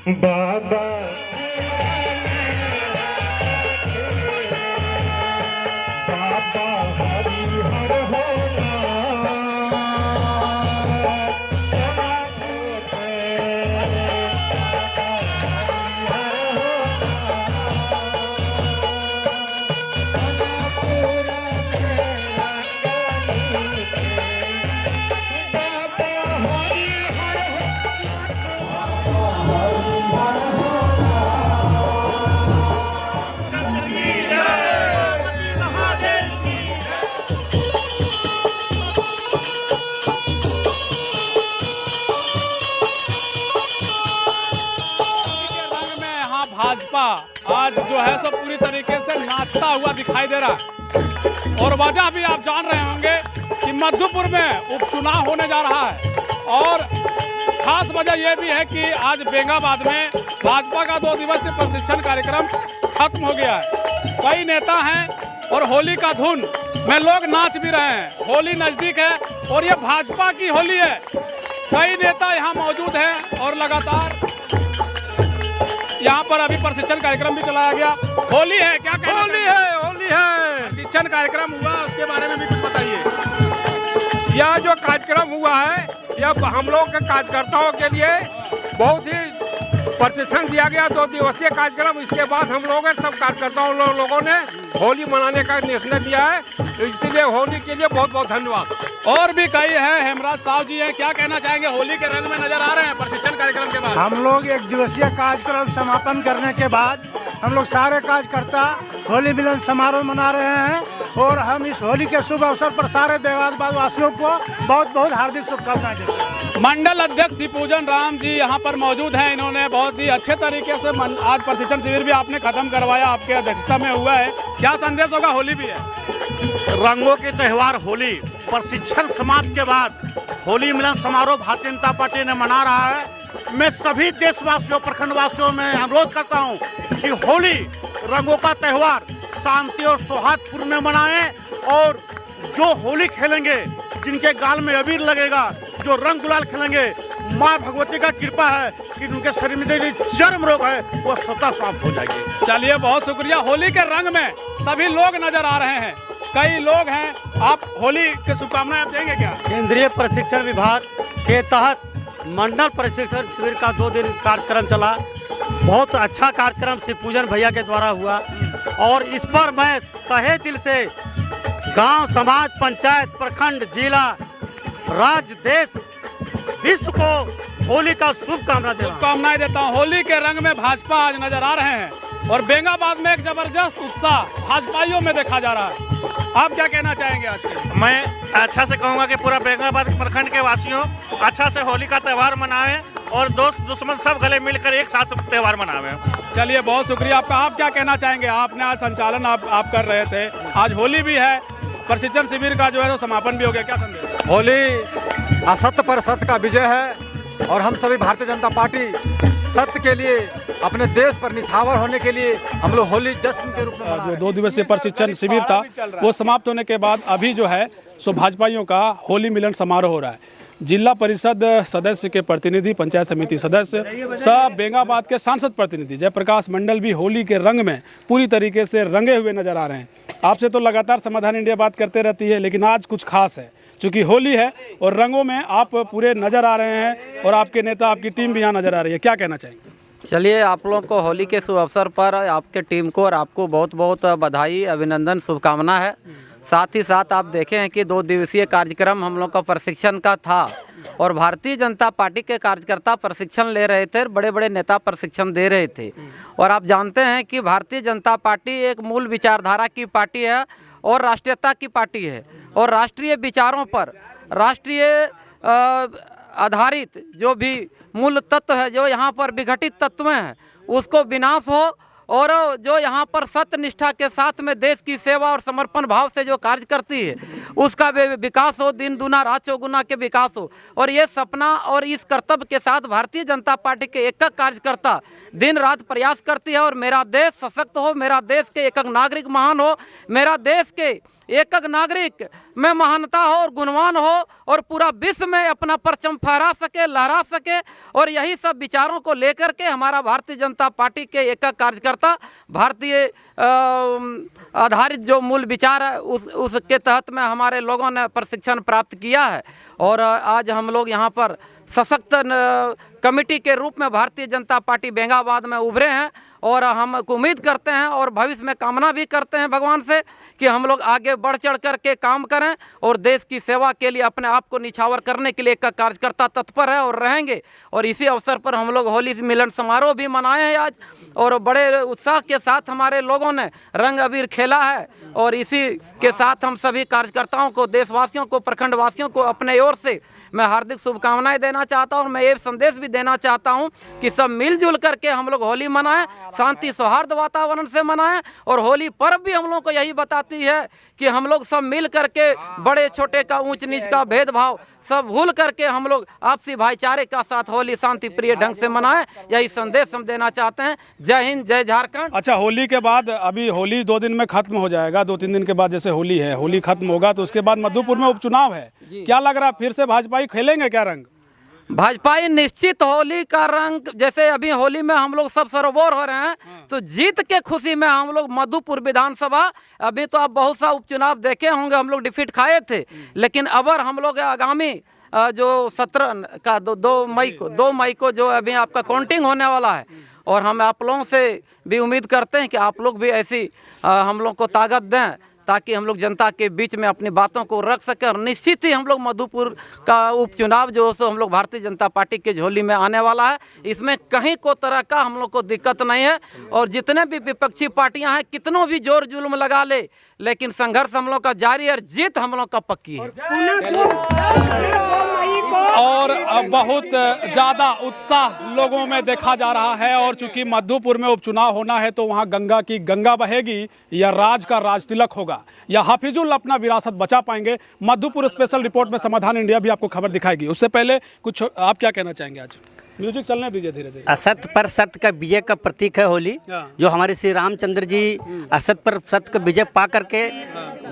बाबा बाबा हरिहर भाजपा आज जो है सो पूरी तरीके से नाचता हुआ दिखाई दे रहा है। और वजह भी आप जान रहे होंगे कि मधुपुर में उपचुनाव होने जा रहा है। और खास वजह यह भी है कि आज बेंगाबाद में भाजपा का 2 दिवसीय प्रशिक्षण कार्यक्रम खत्म हो गया है। कई नेता हैं और होली का धुन में लोग नाच भी रहे हैं। होली नजदीक है और ये भाजपा की होली है। कई नेता यहाँ मौजूद हैं और लगातार यहाँ पर अभी प्रशिक्षण कार्यक्रम भी चलाया गया। होली है, क्या कहना? होली है। प्रशिक्षण कार्यक्रम हुआ, उसके बारे में भी कुछ बताइए। यह जो कार्यक्रम हुआ है यह हम लोग के कार्यकर्ताओं के लिए बहुत ही प्रशिक्षण दिया गया। 2 दिवसीय कार्यक्रम। इसके बाद हम लोग सब कार्यकर्ताओं लोगों ने होली मनाने का निर्णय लिया है। इसलिए होली के लिए बहुत बहुत धन्यवाद। और भी कई हैं, हेमराज साहब जी हैं, क्या कहना चाहेंगे? होली के रंग में नजर आ रहे हैं प्रशिक्षण कार्यक्रम के बाद। हम लोग 1 दिवसीय कार्यक्रम समापन करने के बाद हम लोग सारे कार्यकर्ता होली मिलन समारोह मना रहे हैं। और हम इस होली के शुभ अवसर पर सारे बेंगाबाद वासियों को बहुत बहुत हार्दिक शुभकामनाएं देते हैं। मंडल अध्यक्ष शिवपूजन राम जी यहाँ पर मौजूद हैं। इन्होंने बहुत ही अच्छे तरीके से आज प्रशिक्षण शिविर भी आपने खत्म करवाया, आपके अध्यक्षता में हुआ है। क्या संदेश होगा? होली भी है, रंगों के त्यौहार होली। प्रशिक्षण समाप्त के बाद होली मिलन समारोह भारतीय जनता पार्टी ने मना रहा है। मैं सभी देशवासियों, प्रखंडवासियों में अनुरोध करता हूं कि होली रंगों का त्यौहार शांति और सौहार्दपूर्ण में मनाएं। और जो होली खेलेंगे, जिनके गाल में अबीर लगेगा, जो रंग गुलाल खेलेंगे, माँ भगवती का कृपा है कि उनके शरीर में जो चर्म रोग है वो स्वतः समाप्त हो जाएगी। चलिए, बहुत शुक्रिया। होली के रंग में सभी लोग नजर आ रहे हैं, कई लोग हैं। आप होली की शुभकामनाएं देंगे क्या? केंद्रीय प्रशिक्षण विभाग के तहत मंडल प्रशिक्षण शिविर का 2 दिन कार्यक्रम चला। बहुत अच्छा कार्यक्रम शिवपूजन भैया के द्वारा हुआ। और इस पर मैं तहे दिल से गांव, समाज, पंचायत, प्रखंड, जिला, राज्य, देश, विश्व को होली का शुभकामनाएं देता हूँ। होली के रंग में भाजपा आज नजर आ रहे हैं और बेंगाबाद में एक जबरदस्त उत्साह भाजपाइयों में देखा जा रहा है। आप क्या कहना चाहेंगे आज के? मैं अच्छा से कहूँगा कि पूरा बेंगाबाद प्रखंड के वासियों अच्छा से होली का त्यौहार मनाएं और दोस्त दुश्मन सब गले मिलकर एक साथ त्यौहार मनावें। चलिए, बहुत शुक्रिया आपका। आप क्या कहना चाहेंगे? आपने आज संचालन आप कर रहे थे, आज होली भी है, प्रशिक्षण शिविर का जो है तो समापन भी हो गया, क्या संदेश? होली असत्य पर सत्य का विजय है और हम सभी भारतीय जनता पार्टी सत्य के लिए, अपने देश पर निछावर होने के लिए हम लोग होली जश्न के रूप में जो 2 दिवसीय प्रशिक्षण शिविर था वो समाप्त होने के बाद अभी जो है सो भाजपाइयों का होली मिलन समारोह हो रहा है। जिला परिषद सदस्य के प्रतिनिधि, पंचायत समिति सदस्य, सब बेंगाबाद के सांसद प्रतिनिधि जयप्रकाश मंडल भी होली के रंग में पूरी तरीके से रंगे हुए नजर आ रहे हैं। आपसे तो लगातार समाधान इंडिया बात करते रहती है, लेकिन आज कुछ खास है चूँकि होली है और रंगों में आप पूरे नज़र आ रहे हैं और आपके नेता, आपकी टीम भी यहाँ नज़र आ रही है। क्या कहना चाहेंगे? चलिए, आप लोगों को होली के शुभ अवसर पर आपके टीम को और आपको बहुत बहुत बधाई, अभिनंदन, शुभकामना है। साथ ही साथ आप देखें हैं कि 2 दिवसीय कार्यक्रम हम लोग का प्रशिक्षण का था और भारतीय जनता पार्टी के कार्यकर्ता प्रशिक्षण ले रहे थे, बड़े बड़े नेता प्रशिक्षण दे रहे थे। और आप जानते हैं कि भारतीय जनता पार्टी एक मूल विचारधारा की पार्टी है और राष्ट्रीयता की पार्टी है और राष्ट्रीय विचारों पर, राष्ट्रीय आधारित जो भी मूल तत्व है, जो यहाँ पर विघटित तत्व हैं, उसको विनाश हो और जो यहाँ पर सत्य निष्ठा के साथ में देश की सेवा और समर्पण भाव से जो कार्य करती है उसका विकास हो, दिन दूना रात चौगुना के विकास हो। और ये सपना और इस कर्तव्य के साथ भारतीय जनता पार्टी के एक कार्यकर्ता दिन रात प्रयास करती है और मेरा देश सशक्त हो, मेरा देश के एक नागरिक महान हो, मेरा देश के एक एक नागरिक में महानता हो और गुणवान हो और पूरा विश्व में अपना परचम फहरा सके, लहरा सके। और यही सब विचारों को लेकर के हमारा भारतीय जनता पार्टी के एक एक कार्यकर्ता भारतीय आधारित जो मूल विचार है उसके तहत में हमारे लोगों ने प्रशिक्षण प्राप्त किया है। और आज हम लोग यहाँ पर सशक्त कमेटी के रूप में भारतीय जनता पार्टी बेंगाबाद में उभरे हैं। और हम उम्मीद करते हैं और भविष्य में कामना भी करते हैं भगवान से कि हम लोग आगे बढ़ चढ़ कर के काम करें और देश की सेवा के लिए अपने आप को निछावर करने के लिए एक कार्यकर्ता तत्पर है और रहेंगे। और इसी अवसर पर हम लोग होली मिलन समारोह भी मनाए हैं आज, और बड़े उत्साह के साथ हमारे लोगों ने रंग अबीर खेला है। और इसी के साथ हम सभी कार्यकर्ताओं को, देशवासियों को, प्रखंडवासियों को अपने ओर से मैं हार्दिक शुभकामनाएं देना चाहता हूं। मैं ये संदेश भी देना चाहता हूं कि सब मिलजुल करके हम लोग होली मनाएं, शांति सौहार्द वातावरण से मनाएं। और होली पर्व भी हम लोगों को यही बताती है कि हम लोग सब मिल करके बड़े छोटे का, ऊंच नीच का भेदभाव सब भूल करके हम लोग आपसी भाईचारे का साथ होली शांति प्रिय ढंग से मनाएं। यही संदेश हम देना चाहते हैं। जय हिंद, जय झारखंड। अच्छा, होली के बाद अभी होली 2 दिन में खत्म हो जाएगा, 2-3 दिन के बाद जैसे होली है, होली खत्म होगा तो उसके बाद मधुपुर में उपचुनाव है। क्या लग रहा है, फिर से भाजपाई खेलेंगे क्या रंग? भाजपाई निश्चित होली का रंग, जैसे अभी होली में हम लोग सब सरोवर हो रहे हैं, तो जीत के खुशी में हम लोग मधुपुर विधानसभा, अभी तो आप बहुत सा उपचुनाव देखे होंगे, हम लोग डिफीट खाए थे, लेकिन अबर हम लोग आगामी जो 17 का 2 मई को जो अभी आपका काउंटिंग होने वाला है। और हम आप लोगों से भी उम्मीद करते हैं कि आप लोग भी ऐसी हम लोग को ताकत दें ताकि हम लोग जनता के बीच में अपनी बातों को रख सकें। और निश्चित ही हम लोग मधुपुर का उपचुनाव जो सो हम लोग भारतीय जनता पार्टी के झोली में आने वाला है, इसमें कहीं को तरह का हम लोग को दिक्कत नहीं है। और जितने भी विपक्षी पार्टियां हैं, कितनों भी जोर जुल्म लगा ले, लेकिन संघर्ष हम लोग का जारी है और जीत हम लोग का पक्की है। और बहुत ज़्यादा उत्साह लोगों में देखा जा रहा है। और चूंकि मधुपुर में उपचुनाव होना है तो वहाँ गंगा की गंगा बहेगी या राज का राज तिलक होगा या हाफिजुल अपना विरासत बचा पाएंगे। मधुपुर स्पेशल रिपोर्ट में समाधान इंडिया भी आपको खबर दिखाएगी। उससे पहले कुछ आप क्या कहना चाहेंगे? आज म्यूजिक चलने दीजिए धीरे धीरे। असत पर सत्य का विजय का प्रतीक है होली, जो हमारे श्री रामचंद्र जी असत पर सत्य का विजय पा करके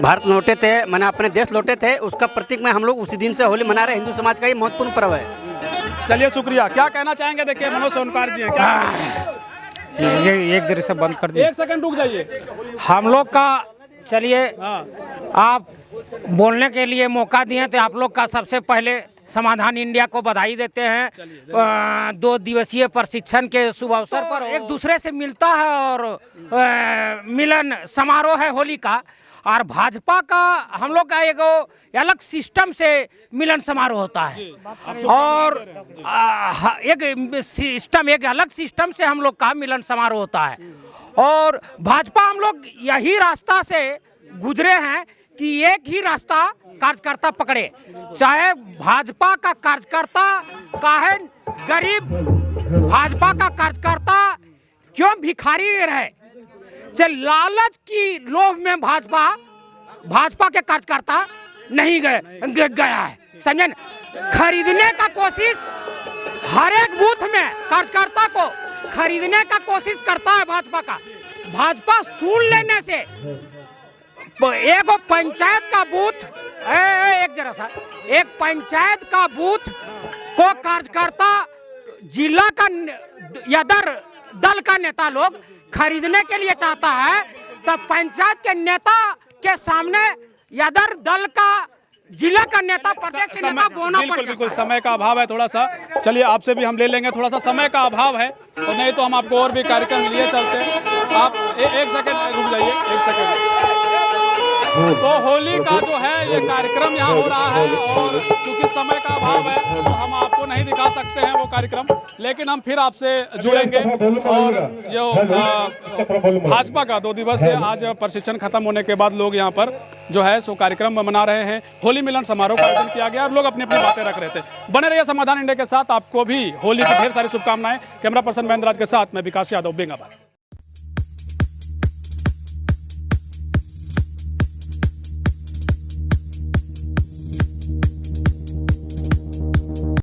भारत लौटे थे, मैंने अपने देश लौटे थे, उसका प्रतीक में हम लोग उसी दिन से होली मना रहे हैं। हिंदू समाज का ये महत्वपूर्ण पर्व है। चलिए, शुक्रिया। क्या कहना चाहेंगे? देखिए मनोज सोनकार जी हैं, क्या ये एक जगह से बंद कर दिए, 1 सेकंड रुक जाइए। हम लोग का चलिए, आप बोलने के लिए मौका दिए तो आप लोग का सबसे पहले समाधान इंडिया को बधाई देते हैं। 2 दिवसीय प्रशिक्षण के शुभ अवसर पर एक दूसरे से मिलता है और मिलन समारोह है होली का। और भाजपा का हम लोग का एक अलग सिस्टम से मिलन समारोह होता है और एक सिस्टम, एक अलग सिस्टम से हम लोग का मिलन समारोह होता है। और भाजपा हम लोग यही रास्ता से गुजरे हैं कि एक ही रास्ता कार्यकर्ता पकड़े, चाहे भाजपा का कार्यकर्ता काहे गरीब, भाजपा का कार्यकर्ता क्यों भिखारी रहे, चाहे लालच की लोभ में भाजपा के कार्यकर्ता नहीं गया है, समझे न? खरीदने का कोशिश हर एक बूथ में कार्यकर्ता को खरीदने का कोशिश करता है भाजपा का। भाजपा सुन लेने से एक पंचायत का बूथ, एक पंचायत का बूथ को कार्यकर्ता, जिला का या दल का नेता लोग खरीदने के लिए चाहता है, तो पंचायत के नेता के सामने या दल का, जिला का नेता, प्रदेश के नेता बोना पड़ता है। बिल्कुल, समय का अभाव है थोड़ा सा। चलिए, आपसे भी हम ले लेंगे, थोड़ा सा समय का अभाव है, और नहीं तो हम आपको और भी कार्यक्रम लिए चलते। आप 1 सेकंड रुक जाइए, 1 सेकंड। तो होली का जो है ये कार्यक्रम यहाँ हो रहा है, और चूंकि समय का अभाव है तो हम आपको नहीं दिखा सकते हैं वो कार्यक्रम, लेकिन हम फिर आपसे जुड़ेंगे। और जो भाजपा का 2 दिवसीय आज प्रशिक्षण खत्म होने के बाद लोग यहाँ पर जो है सो कार्यक्रम मना रहे हैं। होली मिलन समारोह का आयोजन किया गया और लोग अपनी अपनी बातें रख रहे थे। बने रहिए समाधान इंडिया के साथ, आपको भी होली की ढेर सारी शुभकामनाएं। कैमरा पर्सन महेंद्र राज के साथ मैं विकास यादव, बेंगाबाद।